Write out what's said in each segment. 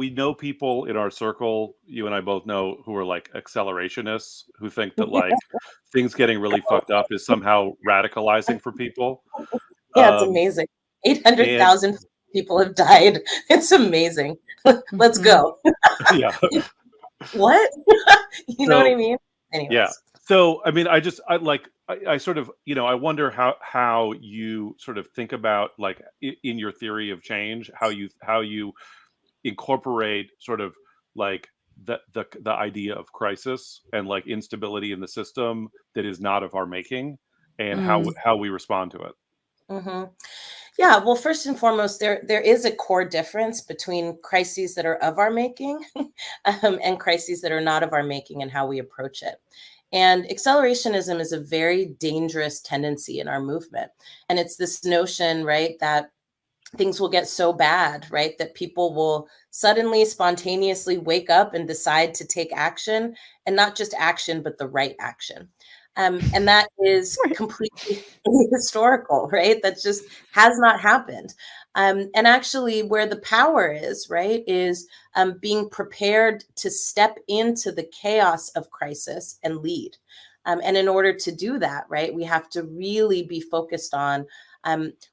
we know people in our circle, you and I both know, who are like accelerationists, who think that like things getting really fucked up is somehow radicalizing for people. Yeah, it's Um, amazing. and 800,000 people have died. It's amazing. Let's Mhm. go. yeah, What? You know what I so mean? yeah. Anyways. So I mean, I sort of, I wonder how you sort of think about like in your theory of change, how you incorporate sort of like the idea of crisis and like instability in the system that is not of our making, and Mm. how we respond to it. Hmm. Yeah, well, first and foremost, there is a core difference between crises that are of our making and crises that are not of our making and how we approach it. And accelerationism is a very dangerous tendency in our movement. And it's this notion, right, that things will get so bad, right, that people will suddenly spontaneously wake up and decide to take action, and not just action, but the right action. And that is Right. completely historical, right? That just has not happened. And actually, where the power is, right, is being prepared to step into the chaos of crisis and lead. And in order to do that, right, we have to really be focused on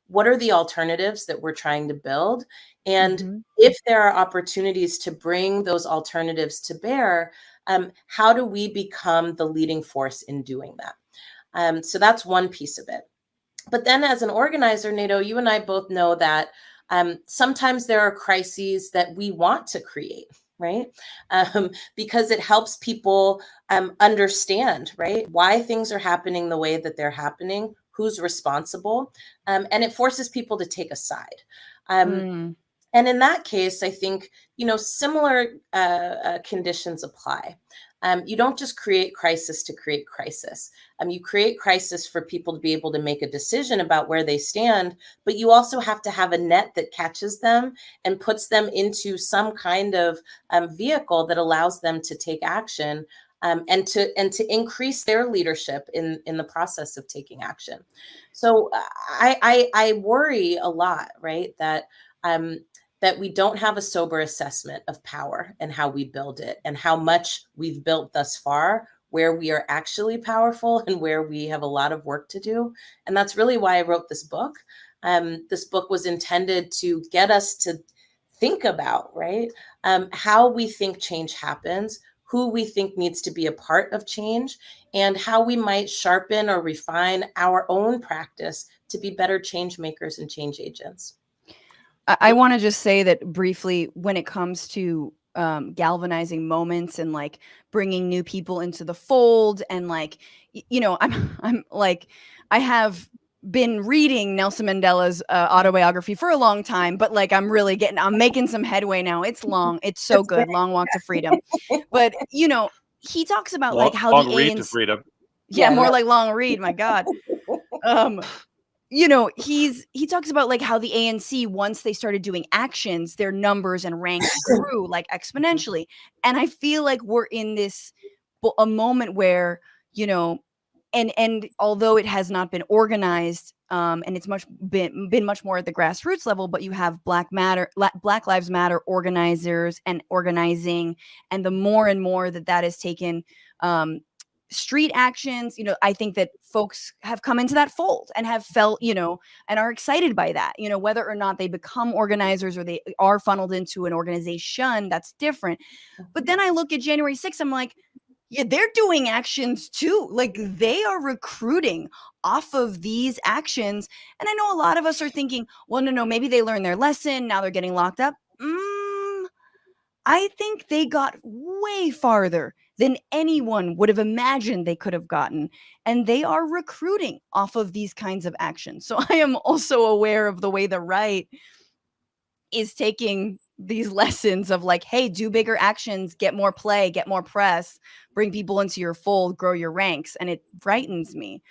what are the alternatives that we're trying to build? And Mhm. if there are opportunities to bring those alternatives to bear, how do we become the leading force in doing that? So that's one piece of it. But then, as an organizer, Nato, you and I both know that sometimes there are crises that we want to create, right? Because it helps people understand, right, why things are happening the way that they're happening, who's responsible, and it forces people to take a side. Um, Mm. and in that case, I think, similar conditions apply. You don't just create crisis to create crisis. You create crisis for people to be able to make a decision about where they stand, but you also have to have a net that catches them and puts them into some kind of vehicle that allows them to take action, and to increase their leadership in the process of taking action. So I worry a lot, right, um, that we don't have a sober assessment of power and how we build it and how much we've built thus far, where we are actually powerful and where we have a lot of work to do. And that's really why I wrote this book. This book was intended to get us to think about, right, how we think change happens, who we think needs to be a part of change, and how we might sharpen or refine our own practice to be better change makers and change agents. I want to just say that briefly, when it comes to galvanizing moments and like bringing new people into the fold, and like I'm like, I have been reading Nelson Mandela's autobiography for a long time, but like I'm making some headway now. It's long, it's so That's good, Long Walk to Freedom. But he talks about like long, how the long read to ANC, freedom. yeah, Yeah, more no. like long read, my God. Um, he talks about like how the ANC, once they started doing actions, their numbers and ranks grew like exponentially. And I feel like we're in this a moment where, and although it has not been organized, and it's been much more at the grassroots level, but you have Black Lives Matter organizers and organizing, and the more and more that is taken, street actions, I think that folks have come into that fold and have felt, and are excited by that, whether or not they become organizers or they are funneled into an organization, that's different. But then I look at January 6th, I'm like, yeah, they're doing actions too. Like they are recruiting off of these actions. And I know a lot of us are thinking, well, no, maybe they learned their lesson. Now they're getting locked up. I think they got way farther than anyone would have imagined they could have gotten. And they are recruiting off of these kinds of actions. So I am also aware of the way the right is taking these lessons of like, hey, do bigger actions, get more play, get more press, bring people into your fold, grow your ranks. And it frightens me.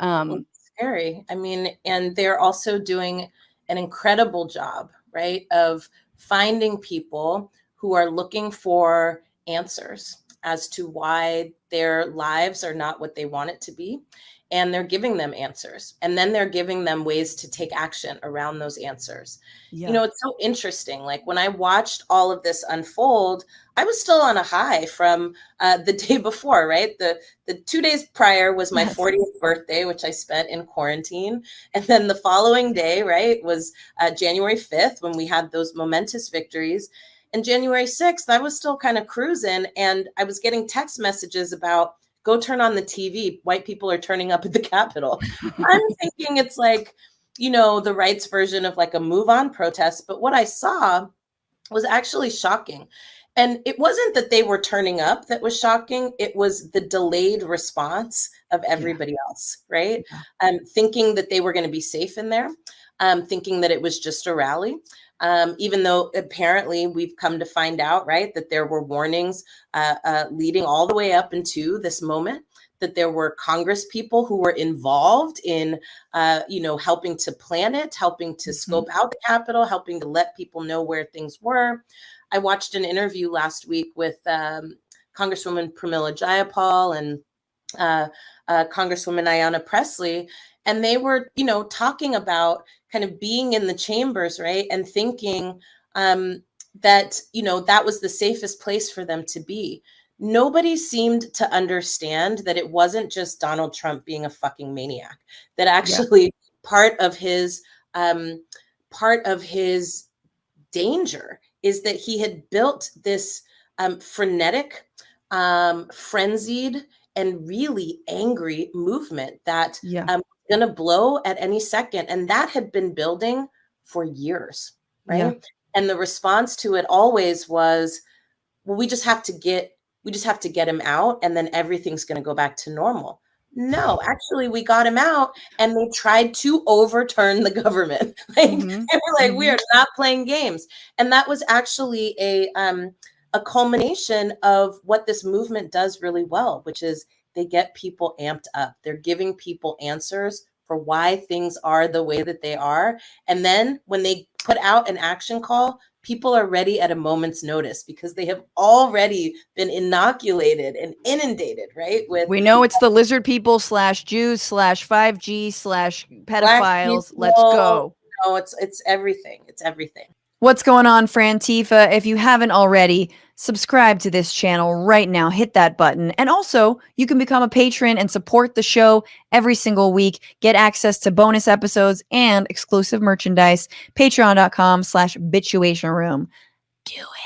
It's scary. I mean, and they're also doing an incredible job, right, of finding people who are looking for answers as to why their lives are not what they want it to be. and they're giving them answers, and then they're giving them ways to take action around those answers. Yeah. You know, it's so interesting. Like when I watched all of this unfold, I was still on a high from the day before, right? The 2 days prior was my Yes. 40th birthday, which I spent in quarantine. And then the following day, right, was January 5th, when we had those momentous victories. And January 6th, I was still kind of cruising, and I was getting text messages about, go turn on the TV. White people are turning up at the Capitol. I'm thinking it's like, you know, the right's version of like a move on protest. But what I saw was actually shocking. And it wasn't that they were turning up that was shocking. It was the delayed response of everybody else, right? Thinking that they were going to be safe in there, thinking that it was just a rally. Even though apparently we've come to find out, right, that there were warnings leading all the way up into this moment, that there were Congress people who were involved in, you know, helping to plan it, helping to scope out the Capitol, helping to let people know where things were. I watched an interview last week with Congresswoman Pramila Jayapal and Congresswoman Ayanna Pressley, and they were, you know, talking about kind of being in the chambers, right, and thinking that, you know, that was the safest place for them to be. Nobody seemed to understand that it wasn't just Donald Trump being a fucking maniac, that actually part of his danger is that he had built this frenetic, frenzied, and really angry movement that going to blow at any second. And that had been building for years, right? And the response to it always was, well, we just have to get him out, and then everything's going to go back to normal. No, actually, we got him out, and they tried to overturn the government. Like they were like, we are not playing games. And that was actually a culmination of what this movement does really well, which is they get people amped up. They're giving people answers for why things are the way that they are. And then when they put out an action call, people are ready at a moment's notice because they have already been inoculated and inundated, right? We know it's the lizard people / Jews / 5G / pedophiles. Let's go. No, it's everything. It's everything. What's going on, Frantifa? If you haven't already, subscribe to this channel right now. Hit that button. And also, you can become a patron and support the show every single week. Get access to bonus episodes and exclusive merchandise. Patreon.com / Bitchuation Room. Do it.